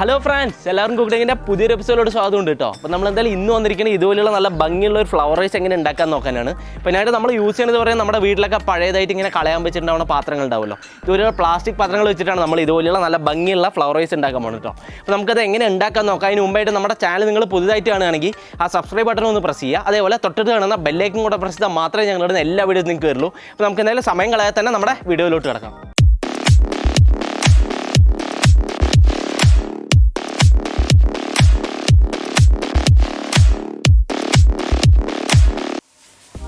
Hello friends, എല്ലാവർക്കും കുക്കിങ്ങിൻ്റെ പുതിയൊരു എപ്പിസോഡിലോട് സ്വാഗതം ഉണ്ട് കേട്ടോ. അപ്പോൾ നമ്മൾ എന്തായാലും ഇന്ന് വന്നിരിക്കുന്നത് ഇതുപോലെയുള്ള നല്ല ഭംഗിയുള്ള ഒരു ഫ്ലവർ റൈസ് എങ്ങനെ ഉണ്ടാക്കാൻ നോക്കാനാണ്. പിന്നെ ആയിട്ട് നമ്മൾ യൂസ് ചെയ്യുന്നത് പറയുന്നത് നമ്മുടെ വീട്ടിലൊക്കെ പഴയതായിട്ട് ഇങ്ങനെ കളയാൻ വെച്ചിട്ടുണ്ടാവുന്ന പാത്രങ്ങൾ ഉണ്ടാവുമല്ലോ. ഇതുപോലെയുള്ള പ്ലാസ്റ്റിക് പാത്രങ്ങൾ വെച്ചിട്ടാണ് നമ്മൾ ഇതുപോലെയുള്ള നല്ല ഭംഗിയുള്ള ഫ്ലവർ റൈസ് ഉണ്ടാക്കാൻ പോകുന്നത് കേട്ടോ. അപ്പോൾ നമുക്കത് എങ്ങനെ ഉണ്ടാക്കാൻ നോക്കാം. അതിന് മുമ്പായിട്ട് നമ്മുടെ ചാനൽ നിങ്ങൾ പുതുതായിട്ട് കാണുകയാണെങ്കിൽ ആ സബ്സ്ക്രൈബ് ബട്ടൺ ഒന്ന് പ്രസ് ചെയ്യുക. അതേപോലെ തൊട്ടടുത്ത് കാണുന്ന ബെല്ലൈക്കൻ കൂടെ പ്രസ് ചെയ്താൽ മാത്രമേ ഞങ്ങളുടെ എല്ലാ വീഡിയോയും നിങ്ങൾക്ക് വരുള്ളൂ. അപ്പോൾ നമുക്ക് എന്തായാലും സമയം കളയാതെ തന്നെ നമ്മുടെ വീഡിയോയിലോട്ട് കിടക്കാം.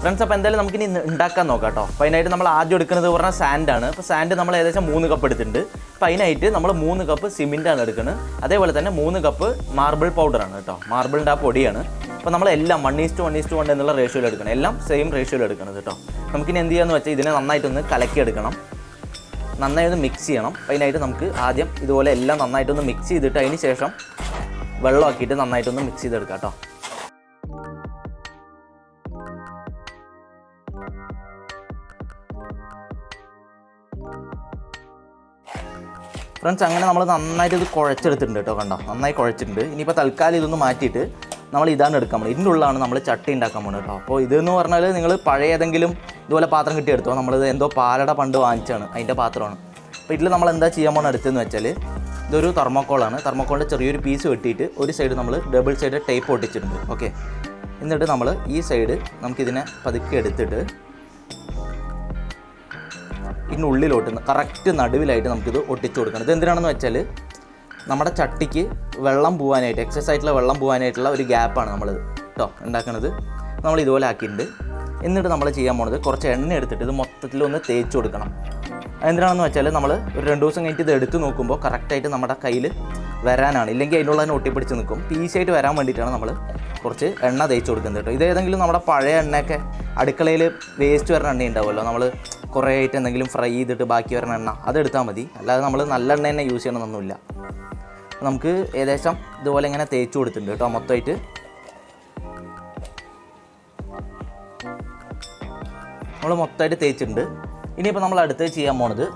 ഫ്രണ്ട്സ്, അപ്പോൾ എന്തായാലും നമുക്കിനി ഉണ്ടാക്കാൻ നോക്കാം കേട്ടോ. അപ്പോൾ അതിനായിട്ട് നമ്മൾ ആദ്യം എടുക്കുന്നത് പറഞ്ഞാൽ സാൻഡാണ്. അപ്പോൾ സാൻഡ് നമ്മൾ ഏകദേശം 3 കപ്പ് എടുത്തിട്ടുണ്ട്. അപ്പോൾ അതിനായിട്ട് നമ്മൾ 3 കപ്പ് സിമെൻറ്റാണ് എടുക്കുന്നത്. അതേപോലെ തന്നെ 3 കപ്പ് മാർബിൾ പൗഡറാണ് കേട്ടോ. മാർബിളിൻ്റെ ആ പൊടിയാണ്. അപ്പോൾ നമ്മളെല്ലാം 1:1:1 എന്നുള്ള റേഷ്യോയിൽ എടുക്കണം. എല്ലാം സെയിം റേഷ്യോയിൽ എടുക്കണം കേട്ടോ. നമുക്കിനി എന്ത് ചെയ്യാന്ന് വെച്ചാൽ ഇതിനെ നന്നായിട്ടൊന്ന് കലക്കിയെടുക്കണം. നന്നായി ഒന്ന് മിക്സ് ചെയ്യണം. അതിനായിട്ട് നമുക്ക് ആദ്യം ഇതുപോലെ എല്ലാം നന്നായിട്ടൊന്ന് മിക്സ് ചെയ്തിട്ട് അതിന് ശേഷം വെള്ളമാക്കിയിട്ട് നന്നായിട്ടൊന്ന് മിക്സ് ചെയ്തെടുക്കാം കേട്ടോ. ഫ്രണ്ട്സ്, അങ്ങനെ നമ്മൾ നന്നായിട്ട് ഇത് കുഴച്ചെടുത്തിട്ടുണ്ട് കേട്ടോ. കണ്ടോ, നന്നായി കുഴച്ചിട്ടുണ്ട്. ഇനിയിപ്പോൾ തൽക്കാലം ഇതൊന്ന് മാറ്റിയിട്ട് നമ്മൾ ഇതാണ് എടുക്കാൻ പോകുന്നത്. ഇതിൻ്റെ ഉള്ളിലാണ് നമ്മൾ ചട്ടി ഉണ്ടാക്കാൻ പോകുന്നത് കേട്ടോ. അപ്പോൾ ഇതെന്ന് പറഞ്ഞാൽ നിങ്ങൾ പഴയ ഏതെങ്കിലും ഇതുപോലെ പാത്രം കിട്ടിയെടുത്തോ. നമ്മളിത് എന്തോ പാലട പണ്ട് വാങ്ങിച്ചാണ്, അതിൻ്റെ പാത്രമാണ്. അപ്പോൾ ഇതിൽ നമ്മൾ എന്താ ചെയ്യാൻ പോകുന്നത് അടുത്തെന്ന് വെച്ചാൽ ഇതൊരു തെർമോക്കോളാണ്. തെർമോക്കോളിൻ്റെ ചെറിയൊരു പീസ് വെട്ടിയിട്ട് ഒരു സൈഡ് നമ്മൾ ഡബിൾ സൈഡ് ടേപ്പ് ഒട്ടിച്ചിട്ടുണ്ട്. ഓക്കെ, എന്നിട്ട് നമ്മൾ ഈ സൈഡ് നമുക്കിതിനെ പതുക്കെ എടുത്തിട്ട് ഇതിനുള്ളിലോട്ട് കറക്റ്റ് നടുവിലായിട്ട് നമുക്കിത് ഒട്ടിച്ചു കൊടുക്കണം. ഇത് എന്തിനാണെന്ന് വെച്ചാൽ നമ്മുടെ ചട്ടിക്ക് വെള്ളം പോകാനായിട്ട്, എക്സസ് ആയിട്ടുള്ള വെള്ളം പോകാനായിട്ടുള്ള ഒരു ഗ്യാപ്പാണ് നമ്മൾ കേട്ടോ ഉണ്ടാക്കുന്നത്. നമ്മൾ ഇതുപോലെ ആക്കിയിട്ടുണ്ട്. എന്നിട്ട് നമ്മൾ ചെയ്യാൻ പോകുന്നത് കുറച്ച് എണ്ണ എടുത്തിട്ട് ഇത് മൊത്തത്തിലൊന്ന് തേച്ച് കൊടുക്കണം. എന്തിനാണെന്ന് വെച്ചാൽ നമ്മൾ ഒരു 2 ദിവസം കഴിഞ്ഞിട്ട് ഇത് എടുത്ത് നോക്കുമ്പോൾ കറക്റ്റായിട്ട് നമ്മുടെ കയ്യിൽ വരാനാണ്. ഇല്ലെങ്കിൽ അതിനുള്ള തന്നെ ഒട്ടിപ്പിടിച്ച് നിൽക്കും. ഈസിയായിട്ട് വരാൻ വേണ്ടിയിട്ടാണ് നമ്മൾ കുറച്ച് എണ്ണ തേച്ച് കൊടുക്കുന്നത് കേട്ടോ. ഇതേതെങ്കിലും നമ്മുടെ പഴയ എണ്ണയൊക്കെ അടുക്കളയിൽ വേസ്റ്റ് വരുന്ന എണ്ണ ഉണ്ടാവുമല്ലോ, നമ്മൾ കുറേ ആയിട്ട് എന്തെങ്കിലും ഫ്രൈ ചെയ്തിട്ട് ബാക്കി വരുന്ന എണ്ണ അതെടുത്താൽ മതി. അല്ലാതെ നമ്മൾ നല്ല എണ്ണ തന്നെ യൂസ് ചെയ്യണമെന്നൊന്നുമില്ല. നമുക്ക് ഏകദേശം ഇതുപോലെ ഇങ്ങനെ തേച്ച് കൊടുത്തിട്ടുണ്ട് കേട്ടോ. മൊത്തമായിട്ട് നമ്മൾ മൊത്തമായിട്ട് തേച്ചിട്ടുണ്ട്. ഇനിയിപ്പോൾ നമ്മൾ അടുത്ത് ചെയ്യാൻ പോണത്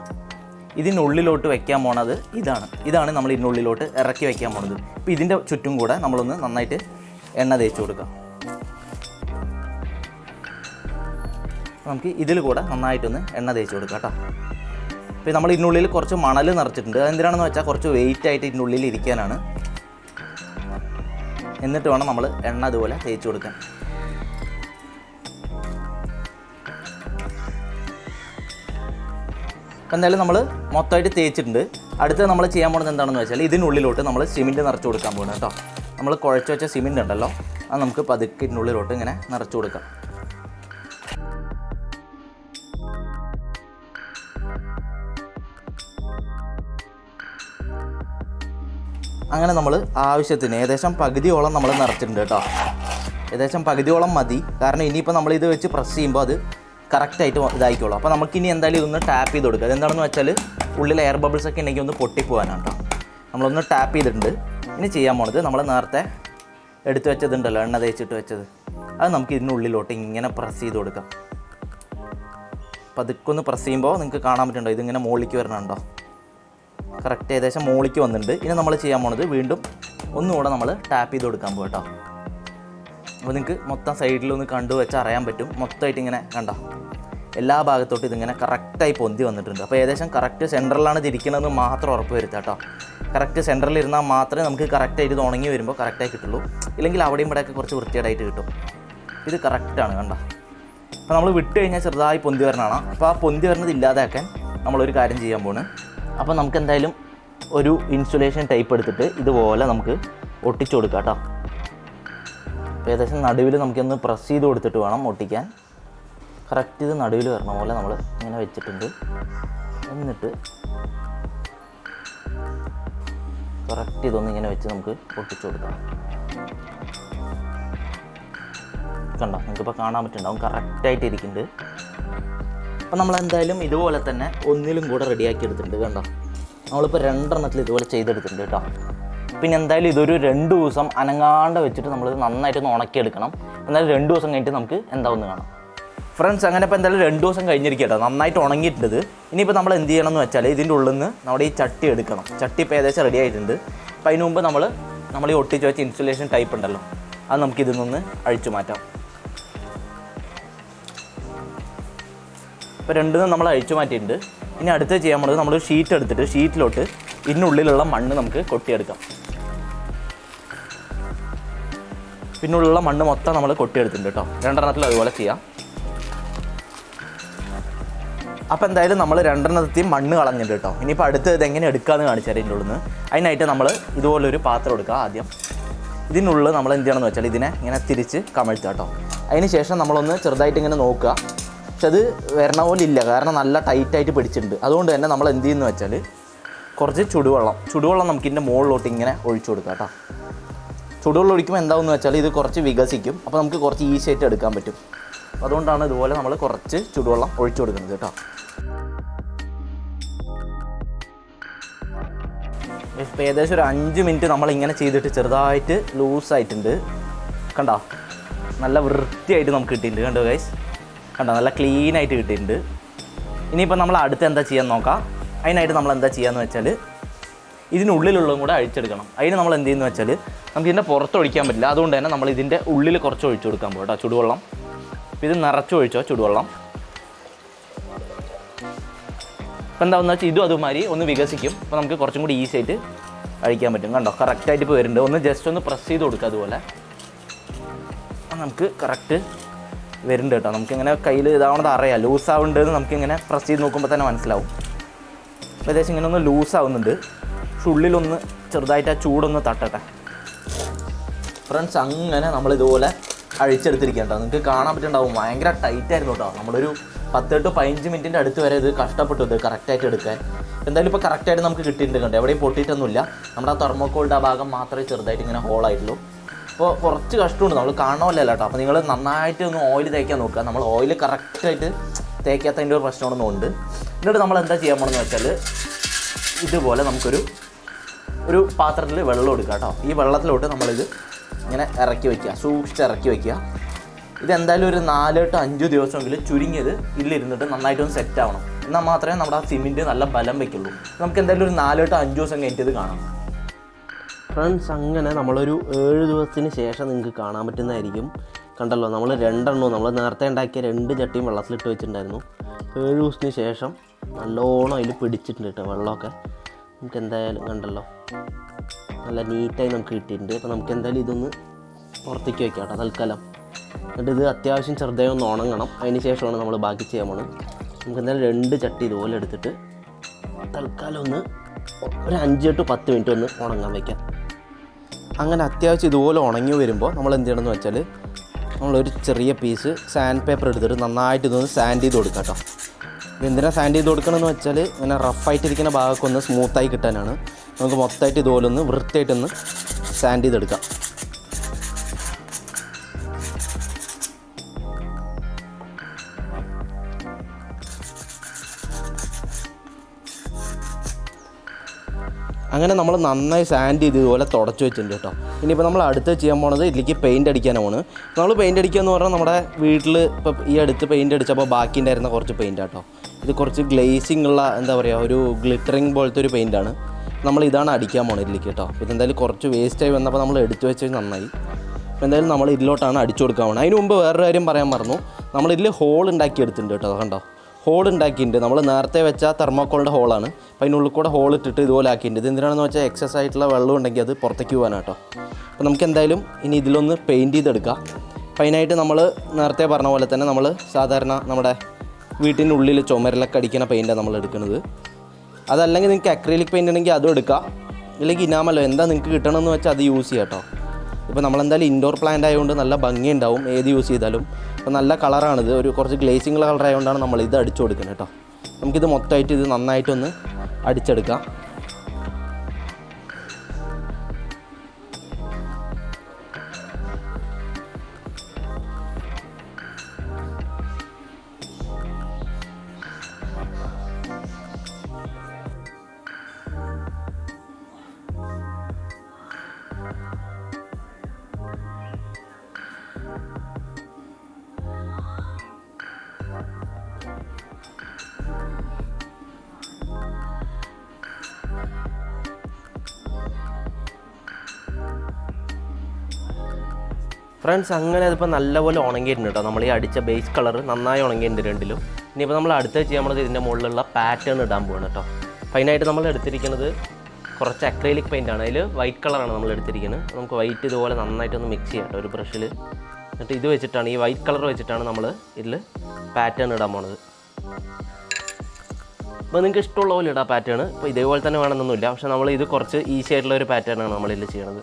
ഇതിനുള്ളിലോട്ട് വെക്കാൻ പോണത് ഇതാണ് നമ്മൾ ഇതിനുള്ളിലോട്ട് ഇറക്കി വെക്കാൻ പോണത്. അപ്പോൾ ഇതിൻ്റെ ചുറ്റും കൂടെ നമ്മളൊന്ന് നന്നായിട്ട് എണ്ണ തേച്ച് കൊടുക്കാം. നമുക്ക് ഇതിൽ കൂടെ നന്നായിട്ടൊന്ന് എണ്ണ തേച്ച് കൊടുക്കാം കേട്ടോ. അപ്പോൾ നമ്മൾ ഇതിനുള്ളിൽ കുറച്ച് മണൽ നിറച്ചിട്ടുണ്ട്. അതെന്തിനാണെന്ന് വെച്ചാൽ കുറച്ച് വെയിറ്റ് ആയിട്ട് ഇതിനുള്ളിൽ ഇരിക്കാനാണ്. എന്നിട്ട് വേണം നമ്മൾ എണ്ണ ഇതുപോലെ തേച്ച് കൊടുക്കാൻ. അപ്പോൾ എന്തായാലും നമ്മൾ മൊത്തമായിട്ട് തേച്ചിട്ടുണ്ട്. അടുത്ത് നമ്മൾ ചെയ്യാൻ പോകുന്നത് എന്താണെന്ന് വെച്ചാൽ ഇതിനുള്ളിലോട്ട് നമ്മൾ സിമെൻറ്റ് നിറച്ച് കൊടുക്കാൻ പോകുന്നത് കേട്ടോ. നമ്മൾ കുഴച്ച് വെച്ച സിമെൻറ്റ് ഉണ്ടല്ലോ, അത് നമുക്ക് പതുക്കെ ഇതിനുള്ളിലോട്ട് ഇങ്ങനെ നിറച്ച് കൊടുക്കാം. അങ്ങനെ നമ്മൾ ആവശ്യത്തിന് ഏകദേശം പകുതിയോളം നമ്മൾ നിറച്ചിട്ടുണ്ട് കേട്ടോ. ഏകദേശം പകുതിയോളം മതി. കാരണം ഇനിയിപ്പോൾ നമ്മളിത് വെച്ച് പ്രസ് ചെയ്യുമ്പോൾ അത് കറക്റ്റായിട്ട് ഇതായിക്കോളൂ. അപ്പോൾ നമുക്കിനി എന്തായാലും ഇതൊന്ന് ടാപ്പ് ചെയ്ത് കൊടുക്കുക. അതെന്താണെന്ന് വെച്ചാൽ ഉള്ളിൽ എയർ ബബിൾസ് ഒക്കെ ഉണ്ടെങ്കിൽ ഒന്ന് പൊട്ടിപ്പോകാനാണ് കേട്ടോ. നമ്മളൊന്ന് ടാപ്പ് ചെയ്തിട്ടുണ്ട്. ഇനി ചെയ്യാൻ പോണത് നമ്മൾ നേരത്തെ എടുത്ത് വെച്ചതുണ്ടല്ലോ, എണ്ണ തേച്ചിട്ട് വെച്ചത്, അത് നമുക്ക് ഇതിനുള്ളിലോട്ട് ഇങ്ങനെ പ്രസ് ചെയ്ത് കൊടുക്കാം. അപ്പോൾ അതൊക്കെ പ്രസ് ചെയ്യുമ്പോൾ നിങ്ങൾക്ക് കാണാൻ പറ്റുന്നുണ്ടോ, ഇതിങ്ങനെ മുകളിലേക്ക് വരണുണ്ടോ. കറക്റ്റ് ഏകദേശം മുകളിലേക്ക് വന്നിട്ടുണ്ട്. ഇനി നമ്മൾ ചെയ്യാൻ പോണത് വീണ്ടും ഒന്നുകൂടെ നമ്മൾ ടാപ്പ് ചെയ്ത് കൊടുക്കാൻ പോകും കേട്ടോ. അപ്പോൾ നിങ്ങൾക്ക് മൊത്തം സൈഡിലൊന്ന് കണ്ടു വെച്ചാൽ അറിയാൻ പറ്റും. മൊത്തമായിട്ട് ഇങ്ങനെ കണ്ടോ, എല്ലാ ഭാഗത്തോട്ടും ഇതിങ്ങനെ കറക്റ്റായി പൊന്തി വന്നിട്ടുണ്ട്. അപ്പോൾ ഏകദേശം കറക്റ്റ് സെൻറ്ററിലാണ് ഇത് ഇരിക്കണമെന്ന് മാത്രം ഉറപ്പ് വരുത്തുക കേട്ടോ. കറക്റ്റ് സെൻറ്ററിൽ ഇരുന്നാൽ മാത്രമേ നമുക്ക് കറക്റ്റായിട്ട് ഇത് ഉണങ്ങി വരുമ്പോൾ കറക്റ്റായി കിട്ടുള്ളൂ. ഇല്ലെങ്കിൽ അവിടെയും ഇവിടെയൊക്കെ കുറച്ച് വൃത്തിയായിട്ട് കിട്ടും. ഇത് കറക്റ്റാണ് കണ്ടോ. അപ്പോൾ നമ്മൾ വിട്ട് കഴിഞ്ഞാൽ ചെറുതായി പൊന്തി വരണതാണ്. അപ്പോൾ ആ പൊന്തി വരുന്നത് ഇല്ലാതാക്കാൻ നമ്മളൊരു കാര്യം ചെയ്യാൻ പോണ്. അപ്പോൾ നമുക്ക് എന്തായാലും ഒരു ഇൻസുലേഷൻ ടൈപ്പ് എടുത്തിട്ട് ഇതുപോലെ നമുക്ക് ഒട്ടിച്ചു കൊടുക്കാം കേട്ടോ. അപ്പോൾ ഏകദേശം നടുവിൽ നമുക്കൊന്ന് പ്രസ് ചെയ്ത് കൊടുത്തിട്ട് വേണം ഒട്ടിക്കാൻ. കറക്റ്റ് ഇത് നടുവിൽ വരണ പോലെ നമ്മൾ ഇങ്ങനെ വെച്ചിട്ടുണ്ട്. എന്നിട്ട് കറക്റ്റ് ഇതൊന്ന് ഇങ്ങനെ വെച്ച് നമുക്ക് ഒട്ടിച്ചു കൊടുക്കാം. കണ്ടോ, നിങ്ങൾക്കിപ്പോൾ കാണാൻ പറ്റുന്നുണ്ടാവും കറക്റ്റായിട്ട് ഇരിക്കുന്നുണ്ട്. അപ്പോൾ നമ്മളെന്തായാലും ഇതുപോലെ തന്നെ ഒന്നിലും കൂടെ റെഡിയാക്കി എടുത്തിട്ടുണ്ട്. കണ്ടോ, നമ്മളിപ്പോൾ 2 എണ്ണത്തിൽ ഇതുപോലെ ചെയ്തെടുത്തിട്ടുണ്ട് കേട്ടോ. പിന്നെ എന്തായാലും ഇതൊരു 2 ദിവസം അനങ്ങാണ്ട് വെച്ചിട്ട് നമ്മൾ നന്നായിട്ടൊന്ന് ഉണക്കിയെടുക്കണം. എന്തായാലും 2 ദിവസം കഴിഞ്ഞിട്ട് നമുക്ക് എന്താവുന്ന കാണാം. ഫ്രണ്ട്സ്, അങ്ങനെ ഇപ്പോൾ എന്തായാലും 2 ദിവസം കഴിഞ്ഞിരിക്കട്ടോ, നന്നായിട്ട് ഉണങ്ങിയിട്ടുണ്ട്. ഇനിയിപ്പോൾ നമ്മൾ എന്ത് ചെയ്യണം എന്ന് വെച്ചാൽ ഇതിൻ്റെ ഉള്ളിൽ നിന്ന് നമ്മുടെ ഈ ചട്ടി എടുക്കണം. ചട്ടി ഇപ്പോൾ ഏകദേശം റെഡി ആയിട്ടുണ്ട്. അപ്പോൾ അപ്പോൾ അതിന് മുമ്പ് നമ്മൾ ഈ ഒട്ടിച്ച് വെച്ച ഇൻസുലേഷൻ ടൈപ്പ് ഉണ്ടല്ലോ, അത് നമുക്ക് ഇതിൽ നിന്ന് അഴിച്ചു മാറ്റാം. ഇപ്പോൾ രണ്ടും നമ്മൾ അഴിച്ചു മാറ്റിയിട്ടുണ്ട്. ഇനി അടുത്ത് ചെയ്യാൻ പോകുന്നത് നമ്മളൊരു ഷീറ്റ് എടുത്തിട്ട് ഷീറ്റിലോട്ട് ഇതിനുള്ളിലുള്ള മണ്ണ് നമുക്ക് കൊട്ടിയെടുക്കാം. പിന്നുള്ളിലുള്ള മണ്ണ് മൊത്തം നമ്മൾ കൊട്ടിയെടുത്തിട്ടുണ്ട് കേട്ടോ. രണ്ടെണ്ണത്തിൽ അതുപോലെ ചെയ്യാം. അപ്പോൾ എന്തായാലും നമ്മൾ രണ്ടെണ്ണത്തെയും മണ്ണ് കളഞ്ഞിട്ടുണ്ട് കേട്ടോ. ഇനിയിപ്പോൾ അടുത്ത് ഇതെങ്ങനെ എടുക്കാമെന്ന് കാണിച്ചാൽ ഇതിൻ്റെ ഉള്ളിൽ നിന്ന്. അതിനായിട്ട് നമ്മൾ ഇതുപോലൊരു പാത്രം എടുക്കുക. ആദ്യം ഇതിനുള്ളിൽ നമ്മൾ എന്ത് ചെയ്യണമെന്ന് വെച്ചാൽ ഇതിനെ ഇങ്ങനെ തിരിച്ച് കമഴ്ത്തുക കേട്ടോ. അതിന് ശേഷം നമ്മളൊന്ന് ചെറുതായിട്ട് ഇങ്ങനെ നോക്കുക. പക്ഷെ അത് വരണ പോലെ ഇല്ല, കാരണം നല്ല ടൈറ്റായിട്ട് പിടിച്ചിട്ടുണ്ട്. അതുകൊണ്ട് തന്നെ നമ്മൾ എന്ത് ചെയ്യുന്നു വെച്ചാൽ കുറച്ച് ചുടുവെള്ളം നമുക്ക് ഇതിൻ്റെ മുകളിലോട്ട് ഇങ്ങനെ ഒഴിച്ചു കൊടുക്കുക കേട്ടോ. ചുടുവെള്ളം ഒഴിക്കുമ്പോൾ എന്താണെന്ന് വെച്ചാൽ ഇത് കുറച്ച് വികസിക്കും. അപ്പോൾ നമുക്ക് കുറച്ച് ഈസി ആയിട്ട് എടുക്കാൻ പറ്റും. അതുകൊണ്ടാണ് ഇതുപോലെ നമ്മൾ കുറച്ച് ചുടുവെള്ളം ഒഴിച്ചു കൊടുക്കുന്നത് കേട്ടോ. ഇപ്പോൾ ഏകദേശം ഒരു 5 മിനിറ്റ് നമ്മളിങ്ങനെ ചെയ്തിട്ട് ചെറുതായിട്ട് ലൂസായിട്ടുണ്ട്. കണ്ടോ, നല്ല വൃത്തിയായിട്ട് നമുക്ക് കിട്ടിയിട്ടുണ്ട്. കണ്ടോ ഗൈസ്, കണ്ടോ, നല്ല ക്ലീനായിട്ട് കിട്ടിയിട്ടുണ്ട്. ഇനിയിപ്പോൾ നമ്മൾ അടുത്ത് എന്താ ചെയ്യാൻ നോക്കാം. അതിനായിട്ട് നമ്മൾ എന്താ ചെയ്യാന്ന് വെച്ചാൽ ഇതിനുള്ളിലുള്ളതും കൂടെ അഴിച്ചെടുക്കണം. അതിന് നമ്മൾ എന്ത് ചെയ്യുന്നു വെച്ചാൽ നമുക്ക് ഇതിൻ്റെ പുറത്ത് ഒഴിക്കാൻ പറ്റില്ല. അതുകൊണ്ട് തന്നെ നമ്മൾ ഇതിൻ്റെ ഉള്ളിൽ കുറച്ച് ഒഴിച്ചു കൊടുക്കാൻ പോകും കേട്ടോ, ചുടുവെള്ളം. ഇത് നിറച്ചൊഴിച്ചോ ചുടുവെള്ളം. അപ്പോൾ എന്താണെന്ന് വെച്ചാൽ ഇതും അതുമാതിരി ഒന്ന് വികസിക്കും. അപ്പോൾ നമുക്ക് കുറച്ചും കൂടി ഈസി ആയിട്ട് അഴിക്കാൻ പറ്റും. കണ്ടോ, കറക്റ്റായിട്ട് ഇപ്പോൾ വരുന്നുണ്ട്. ഒന്ന് ജസ്റ്റ് ഒന്ന് പ്രസ് ചെയ്ത് കൊടുക്കുക. അതുപോലെ നമുക്ക് കറക്റ്റ് വരുന്നുണ്ട് കേട്ടോ. നമുക്കിങ്ങനെ കയ്യിൽ ഇതാവണത് അറിയാം, ലൂസാവുന്നുണ്ടെന്ന് നമുക്കിങ്ങനെ പ്രസ് ചെയ്ത് നോക്കുമ്പോൾ തന്നെ മനസ്സിലാവും. ഏകദേശം ഇങ്ങനെ ഒന്ന് ലൂസാവുന്നുണ്ട്. പക്ഷെ ഉള്ളിലൊന്ന് ചെറുതായിട്ട് ആ ചൂടൊന്ന് തട്ടട്ടെ. ഫ്രണ്ട്സ്, അങ്ങനെ നമ്മളിതുപോലെ അഴിച്ചെടുത്തിരിക്കുക കേട്ടോ. നിങ്ങൾക്ക് കാണാൻ പറ്റുന്നുണ്ടാവും, ഭയങ്കര ടൈറ്റായിരുന്നു കേട്ടോ. നമ്മളൊരു 10 to 15 മിനിറ്റിൻ്റെ അടുത്ത് വരെ ഇത് കഷ്ടപ്പെട്ടു ഇത് കറക്റ്റായിട്ട് എടുക്കാൻ. എന്തായാലും ഇപ്പോൾ കറക്റ്റായിട്ട് നമുക്ക് കിട്ടിയിട്ടുണ്ട്. കണ്ടോ, എവിടെയും പൊട്ടിയിട്ടൊന്നുമില്ല. നമ്മുടെ ആ തെർമോക്കോളിൻ്റെ ആ ഭാഗം മാത്രമേ ചെറുതായിട്ട് ഇങ്ങനെ ഹോളായിട്ടുള്ളൂ. അപ്പോൾ കുറച്ച് കഷ്ടമുണ്ട്, നമ്മൾ കാണുമല്ലോ കേട്ടോ. അപ്പോൾ നിങ്ങൾ നന്നായിട്ട് ഒന്ന് ഓയിൽ തേക്കാൻ നോക്കുക. നമ്മൾ ഓയിൽ കറക്റ്റായിട്ട് തേക്കാത്തതിൻ്റെ ഒരു പ്രശ്നമൊന്നുമുണ്ട്. എന്നിട്ട് നമ്മൾ എന്താ ചെയ്യാൻ പോകണമെന്ന് വെച്ചാൽ ഇതുപോലെ നമുക്കൊരു പാത്രത്തിൽ വെള്ളം എടുക്കുക കേട്ടോ. ഈ വെള്ളത്തിലോട്ട് നമ്മളിത് ഇങ്ങനെ ഇറക്കി വയ്ക്കുക, സൂക്ഷിച്ച് ഇറക്കി വയ്ക്കുക. ഇതെന്തായാലും ഒരു 4 to 5 ദിവസമെങ്കിലും ചുരുങ്ങിയത് ഇതിലിരുന്നിട്ട് നന്നായിട്ടൊന്ന് സെറ്റ് ആവണം. എന്നാൽ മാത്രമേ നമ്മുടെ ആ സിമെൻറ്റ് നല്ല ബലം വയ്ക്കുള്ളൂ. നമുക്ക് എന്തായാലും ഒരു 4 to 5 ദിവസം കഴിഞ്ഞിട്ട് ഇത് കാണാം. ഫ്രണ്ട്സ്, അങ്ങനെ നമ്മളൊരു 7 ദിവസത്തിന് ശേഷം നിങ്ങൾക്ക് കാണാൻ പറ്റുന്നതായിരിക്കും. കണ്ടല്ലോ, നമ്മൾ 2 എണ്ണവും നമ്മൾ നേരത്തെ ഉണ്ടാക്കിയ 2 ചട്ടിയും വെള്ളത്തിലിട്ട് വെച്ചിട്ടുണ്ടായിരുന്നു. 7 ദിവസത്തിന് ശേഷം നല്ലോണം അതിൽ പിടിച്ചിട്ടുണ്ട് കേട്ടോ വെള്ളമൊക്കെ. നമുക്ക് എന്തായാലും കണ്ടല്ലോ, നല്ല നീറ്റായി നമുക്ക് കിട്ടിയിട്ടുണ്ട്. അപ്പോൾ നമുക്ക് എന്തായാലും ഇതൊന്ന് പുറത്തേക്ക് വയ്ക്കാം കേട്ടോ തൽക്കാലം. എന്നിട്ട് ഇത് അത്യാവശ്യം ചെറുതായി ഒന്ന് ഉണങ്ങണം. അതിന് ശേഷമാണ് നമ്മൾ ബാക്കി ചെയ്യാൻ പോകുന്നത്. നമുക്ക് എന്തായാലും 2 ചട്ടി ഇതുപോലെ എടുത്തിട്ട് തൽക്കാലം ഒന്ന് ഒരു 5 to 10 മിനിറ്റ് ഒന്ന് ഉണങ്ങാൻ വയ്ക്കാം. അങ്ങനെ അത്യാവശ്യം ഇതുപോലെ ഉണങ്ങി വരുമ്പോൾ നമ്മൾ എന്ത് ചെയ്യണമെന്ന് വെച്ചാൽ നമ്മളൊരു ചെറിയ പീസ് സാൻഡ് പേപ്പർ എടുത്തിട്ട് നന്നായിട്ട് ഇതൊന്ന് സാൻഡ് ചെയ്ത് കൊടുക്കാം കേട്ടോ. ഇതെന്തിനാണ് സാൻഡ് ചെയ്ത് കൊടുക്കണമെന്ന് വെച്ചാൽ ഇങ്ങനെ റഫായിട്ടിരിക്കുന്ന ഭാഗമൊക്കെ ഒന്ന് സ്മൂത്തായി കിട്ടാനാണ്. നമുക്ക് മൊത്തമായിട്ട് ഇതുപോലെ ഒന്ന് വൃത്തിയായിട്ടൊന്ന് സാൻഡ് ചെയ്തെടുക്കാം. അങ്ങനെ നമ്മൾ നന്നായി സാൻഡ് ചെയ്ത് ഇതുപോലെ തുടച്ച് വെച്ചിട്ടുണ്ട് കേട്ടോ. ഇനിയിപ്പോൾ നമ്മൾ അടുത്ത് ചെയ്യാൻ പോണത് ഇതിലേക്ക് പെയിൻറ്റ് അടിക്കാനാണ്. നമ്മൾ പെയിൻറ്റ് അടിക്കുക എന്ന് പറഞ്ഞാൽ നമ്മുടെ വീട്ടിൽ ഇപ്പോൾ ഈ അടുത്ത് പെയിൻറ്റ് അടിച്ചപ്പോൾ ബാക്കി ഉണ്ടായിരുന്ന കുറച്ച് പെയിൻറ്റ് കേട്ടോ. ഇത് കുറച്ച് ഗ്ലേസിംഗ് ഉള്ള എന്താ പറയുക, ഒരു ഗ്ലിറ്ററിങ് പോലത്തെ ഒരു പെയിൻറ്റാണ്. നമ്മൾ ഇതാണ് അടിക്കാൻ പോണത് ഇതിലേക്ക് കേട്ടോ. ഇതെന്തായാലും കുറച്ച് വേസ്റ്റായി വന്നപ്പോൾ നമ്മൾ എടുത്ത് വെച്ചത് നന്നായി. അപ്പോൾ എന്തായാലും നമ്മൾ ഇതിലോട്ടാണ് അടിച്ചു കൊടുക്കാൻ പോകുന്നത്. അതിന് മുമ്പ് വേറൊരു കാര്യം പറയാൻ മറന്നു. നമ്മളിതിൽ ഹോൾ ഉണ്ടാക്കി എടുത്തിട്ടുണ്ട് കേട്ടോ. കണ്ടോ, ഹോൾ ഉണ്ടാക്കിയിട്ടുണ്ട്. നമ്മൾ നേരത്തെ വെച്ച തെർമോക്കോളിൻ്റെ ഹോളാണ്. അപ്പോൾ അതിനുള്ളിൽ കൂടെ ഹോൾ ഇട്ടിട്ട് ഇതുപോലെ ആക്കിയിട്ടുണ്ട്. ഇത് എന്തിനാണെന്ന് വെച്ചാൽ എക്സസ് ആയിട്ടുള്ള വെള്ളം ഉണ്ടെങ്കിൽ അത് പുറത്തേക്ക് പോകാനാണ് കേട്ടോ. അപ്പോൾ നമുക്ക് എന്തായാലും ഇനി ഇതിലൊന്ന് പെയിൻറ്റ് ചെയ്തെടുക്കാം. അപ്പോൾ അതിനായിട്ട് നമ്മൾ നേരത്തെ പറഞ്ഞ പോലെ തന്നെ നമ്മൾ സാധാരണ നമ്മുടെ വീട്ടിൻ്റെ ഉള്ളിൽ ചുമരിലൊക്കെ അടിക്കുന്ന പെയിൻറ്റാണ് നമ്മൾ എടുക്കുന്നത്. അതല്ലെങ്കിൽ നിങ്ങൾക്ക് അക്രിലിക് പെയിൻ്റ് ഉണ്ടെങ്കിൽ അതും എടുക്കാം. ഇല്ലെങ്കിൽ ഇനാമല്ലോ എന്താ നിങ്ങൾക്ക് കിട്ടണമെന്ന് വെച്ചാൽ അത് യൂസ് ചെയ്യാം കേട്ടോ. ഇപ്പോൾ നമ്മളെന്തായാലും ഇൻഡോർ പ്ലാന്റ് ആയതുകൊണ്ട് നല്ല ഭംഗി ഉണ്ടാവും ഏത് യൂസ് ചെയ്താലും. അപ്പോൾ നല്ല കളറാണിത്, ഒരു കുറച്ച് ഗ്ലേസിംഗ് കളർ ആയതുകൊണ്ടാണ് നമ്മൾ ഇത് അടിച്ചു കൊടുക്കുന്നത് കേട്ടോ. നമുക്കിത് മൊത്തമായിട്ട് ഇത് നന്നായിട്ടൊന്ന് അടിച്ചെടുക്കാം. ഫ്രണ്ട്സ് അങ്ങനെ അതിപ്പോൾ നല്ലപോലെ ഉണങ്ങിയിട്ടുണ്ട് കേട്ടോ. നമ്മൾ ഈ അടിച്ച ബേസ് കളർ നന്നായി ഉണങ്ങിയിട്ടുണ്ട് രണ്ടിലും. ഇനിയിപ്പോൾ നമ്മൾ അടുത്ത് ചെയ്യാൻ പോകുന്നത് ഇതിൻ്റെ മുകളിലുള്ള പാറ്റേൺ ഇടാൻ പോകണം കേട്ടോ. അപ്പോൾ അതിനായിട്ട് നമ്മൾ എടുത്തിരിക്കുന്നത് കുറച്ച് അക്രൈലിക് പെയിൻ്റാണ്. അതിൽ വൈറ്റ് കളറാണ് നമ്മൾ എടുത്തിരിക്കുന്നത്. നമുക്ക് വൈറ്റ് ഇതുപോലെ നന്നായിട്ടൊന്ന് മിക്സ് ചെയ്യാം കേട്ടോ ഒരു ബ്രഷിൽ. എന്നിട്ട് ഇത് വെച്ചിട്ടാണ്, ഈ വൈറ്റ് കളർ വെച്ചിട്ടാണ് നമ്മൾ ഇതിൽ പാറ്റേൺ ഇടാൻ പോണത്. അപ്പോൾ നിങ്ങൾക്ക് ഇഷ്ടമുള്ള പോലെ ഇടാം പാറ്റേൺ. ഇപ്പോൾ ഇതേപോലെ തന്നെ വേണമെന്നൊന്നുമില്ല, പക്ഷേ നമ്മൾ ഇത് കുറച്ച് ഈസി ആയിട്ടുള്ള ഒരു പാറ്റേണാണ് നമ്മളിതിൽ ചെയ്യണത്.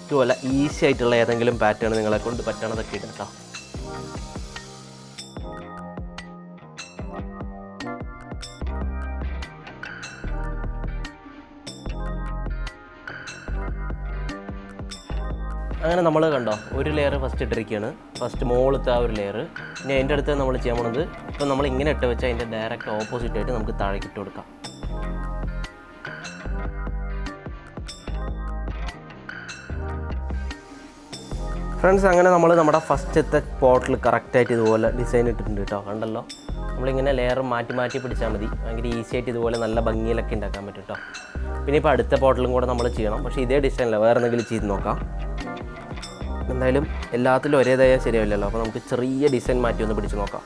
ഇതുപോലെ ഈസി ആയിട്ടുള്ള ഏതെങ്കിലും പാറ്റേൺ നിങ്ങളെ കൊണ്ട് പറ്റണതൊക്കെ ഇടാം കേട്ടോ. അങ്ങനെ നമ്മൾ കണ്ടോ ഒരു ലെയർ ഫസ്റ്റ് ഇട്ടിരിക്കുകയാണ്. ഫസ്റ്റ് മുകളിലത്തെ ആ ഒരു ലെയർ. ഇനി അതിൻ്റെ അടുത്ത് നമ്മൾ ചെയ്യാൻ പോകുന്നത്, ഇപ്പം നമ്മൾ ഇങ്ങനെ ഇട്ട് വെച്ചാൽ അതിൻ്റെ ഡയറക്റ്റ് ഓപ്പോസിറ്റ് ആയിട്ട് നമുക്ക് താഴേക്ക് ഇട്ട് കൊടുക്കാം. ഫ്രണ്ട്സ് അങ്ങനെ നമ്മൾ നമ്മുടെ ഫസ്റ്റത്തെ പോട്ടിൽ കറക്റ്റായിട്ട് ഇതുപോലെ ഡിസൈൻ ഇട്ടിട്ടുണ്ട് കേട്ടോ. കണ്ടല്ലോ, നമ്മളിങ്ങനെ ലെയർ മാറ്റി മാറ്റി പിടിച്ചാൽ മതി. ഭയങ്കര ഈസി ആയിട്ട് ഇതുപോലെ നല്ല ഭംഗിയിലൊക്കെ ഉണ്ടാക്കാൻ പറ്റും കേട്ടോ. പിന്നെ ഇപ്പോൾ അടുത്ത പോട്ടിലും കൂടെ നമ്മൾ ചെയ്യണം, പക്ഷേ ഇതേ ഡിസൈനില്ല, വേറെ എന്തെങ്കിലും ചെയ്ത് നോക്കാം. എന്തായാലും എല്ലാത്തിലും ഒരേതായാൽ ശരിയാവില്ലല്ലോ, അപ്പോൾ നമുക്ക് ചെറിയ ഡിസൈൻ മാറ്റി ഒന്ന് പിടിച്ച് നോക്കാം.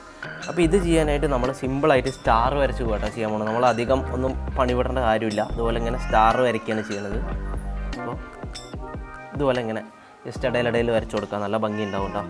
അപ്പോൾ ഇത് ചെയ്യാനായിട്ട് നമ്മൾ സിമ്പിളായിട്ട് സ്റ്റാർ വരച്ച് പോകട്ടോ ചെയ്യാൻ പോകണം. നമ്മൾ അധികം ഒന്നും പണിപ്പെടേണ്ട കാര്യമില്ല. അതുപോലെ ഇങ്ങനെ സ്റ്റാർ വരയ്ക്കുകയാണ് ചെയ്യണത്. അപ്പോൾ ഇതുപോലെ ഇങ്ങനെ ജസ്റ്റ് ഇടയിലിടയിൽ വരച്ച് കൊടുക്കാം, നല്ല ഭംഗി ഉണ്ടാവും കേട്ടോ.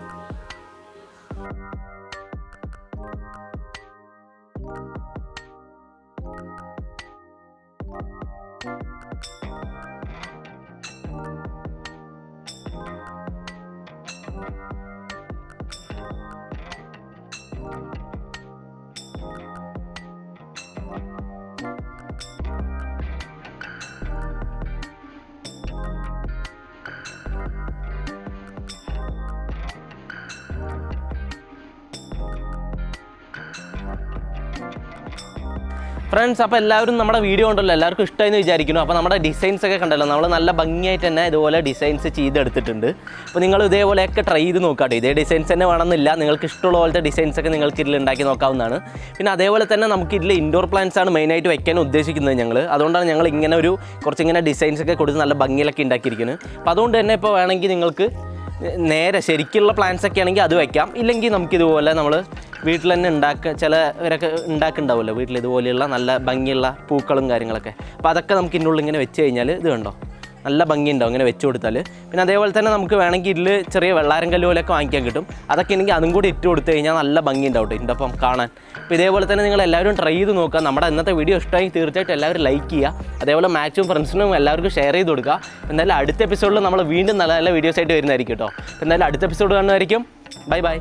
ഫ്രണ്ട്സ്, അപ്പോൾ എല്ലാവരും നമ്മുടെ വീഡിയോ ഉണ്ടല്ലോ, എല്ലാവർക്കും ഇഷ്ടമായി എന്ന് വിചാരിക്കുന്നു. അപ്പോൾ നമ്മുടെ ഡിസൈൻസ് ഒക്കെ കണ്ടല്ലോ, നമ്മൾ നല്ല ഭംഗിയായിട്ട് തന്നെ ഇതുപോലെ ഡിസൈൻസ് ചെയ്തെടുത്തിട്ടുണ്ട്. അപ്പോൾ നിങ്ങൾ ഇതേപോലെയൊക്കെ ട്രൈ ചെയ്ത് നോക്കാട്ടോ. ഇതേ ഡിസൈൻസ് തന്നെ വേണമെന്നില്ല, നിങ്ങൾക്ക് ഇഷ്ടമുള്ള പോലത്തെ ഡിസൈൻസൊക്കെ നിങ്ങൾക്ക് ഇതിൽ ഉണ്ടാക്കി നോക്കാവുന്നതാണ്. പിന്നെ അതേപോലെ തന്നെ നമുക്ക് ഇതിൽ ഇൻഡോർ പ്ലാന്റ്സ് ആണ് മെയിനായിട്ട് വെക്കാൻ ഉദ്ദേശിക്കുന്നത് ഞങ്ങൾ. അതുകൊണ്ടാണ് ഞങ്ങൾ ഇങ്ങനെ ഒരു കുറച്ചിങ്ങനെ ഡിസൈൻസൊക്കെ കൊടുത്ത് നല്ല ഭംഗിയിലൊക്കെ ഉണ്ടാക്കിയിരിക്കുന്നത്. അപ്പോൾ അതുകൊണ്ട് തന്നെ ഇപ്പോൾ വേണമെങ്കിൽ നിങ്ങൾക്ക് നേരെ ശരിക്കുള്ള പ്ലാന്റ്സ് ഒക്കെ ആണെങ്കിൽ അത് വയ്ക്കാം. ഇല്ലെങ്കിൽ നമുക്കിതുപോലെ നമ്മൾ വീട്ടിൽ തന്നെ ചിലവരൊക്കെ ഉണ്ടാക്കുന്നുണ്ടാവുമല്ലോ വീട്ടിൽ ഇതുപോലെയുള്ള നല്ല ഭംഗിയുള്ള പൂക്കളും കാര്യങ്ങളൊക്കെ. അപ്പോൾ അതൊക്കെ നമുക്ക് ഇതിൻ്റെ ഉള്ളിൽ ഇങ്ങനെ വെച്ച് കഴിഞ്ഞാൽ ഇത് കണ്ടോ നല്ല ഭംഗിയുണ്ടാവും ഇങ്ങനെ വെച്ച് കൊടുത്താൽ. പിന്നെ അതേപോലെ തന്നെ നമുക്ക് വേണമെങ്കിൽ ഇതിൽ ചെറിയ വെള്ളാരം കല്ല് പോലെയൊക്കെ വാങ്ങിക്കാൻ കിട്ടും. അതൊക്കെ ഉണ്ടെങ്കിൽ അതും കൂടി ഇട്ട് കൊടുത്തു കഴിഞ്ഞാൽ നല്ല ഭംഗി ഉണ്ടാവും ഇതിൻ്റെ ഒപ്പം കാണാൻ. അപ്പോൾ ഇതേപോലെ തന്നെ നിങ്ങൾ എല്ലാവരും ട്രൈ ചെയ്ത് നോക്കുക. നമ്മുടെ ഇന്നത്തെ വീഡിയോ ഇഷ്ടമായി തീർച്ചയായിട്ടും എല്ലാവരും ലൈക്ക് ചെയ്യുക. അതേപോലെ മാക്സിമം ഫ്രണ്ട്സിനും എല്ലാവർക്കും ഷെയർ ചെയ്ത് കൊടുക്കുക. എന്തായാലും അടുത്ത എപ്പിസോഡിൽ നമ്മൾ വീണ്ടും നല്ല നല്ല വീഡിയോസ് ആയിട്ട് വരുന്നതായിരിക്കും കേട്ടോ. എന്തായാലും അടുത്ത എപ്പിസോഡ് കാണുന്നതായിരിക്കും. Bye bye.